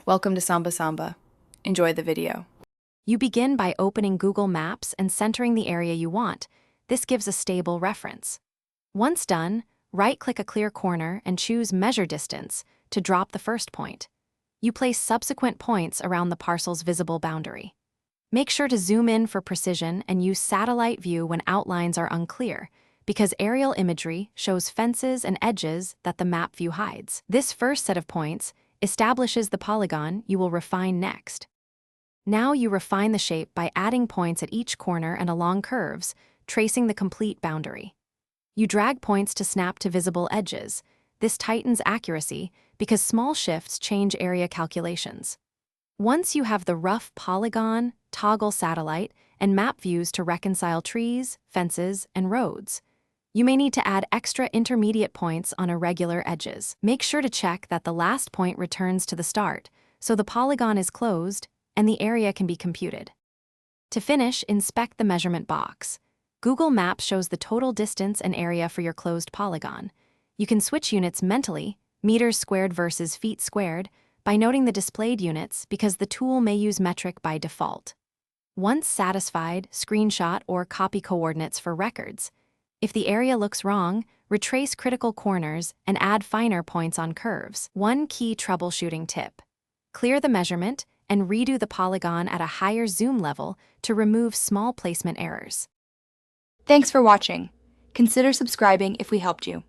Welcome to Samba Samba. Enjoy the video. You begin by opening Google Maps and centering the area you want. This gives a stable reference. Once done, right-click a clear corner and choose Measure Distance to drop the first point. You place subsequent points around the parcel's visible boundary. Make sure to zoom in for precision and use satellite view when outlines are unclear, because aerial imagery shows fences and edges that the map view hides. This first set of points establishes the polygon you will refine next. Now you refine the shape by adding points at each corner and along curves, tracing the complete boundary. You drag points to snap to visible edges. This tightens accuracy because small shifts change area calculations. Once you have the rough polygon, toggle satellite, and map views to reconcile trees, fences, and roads. You may need to add extra intermediate points on irregular edges. Make sure to check that the last point returns to the start, so the polygon is closed and the area can be computed. To finish, inspect the measurement box. Google Maps shows the total distance and area for your closed polygon. You can switch units mentally, meters squared versus feet squared, by noting the displayed units because the tool may use metric by default. Once satisfied, screenshot or copy coordinates for records. If the area looks wrong, retrace critical corners and add finer points on curves. One key troubleshooting tip: clear the measurement and redo the polygon at a higher zoom level to remove small placement errors. Thanks for watching. Consider subscribing if we helped you.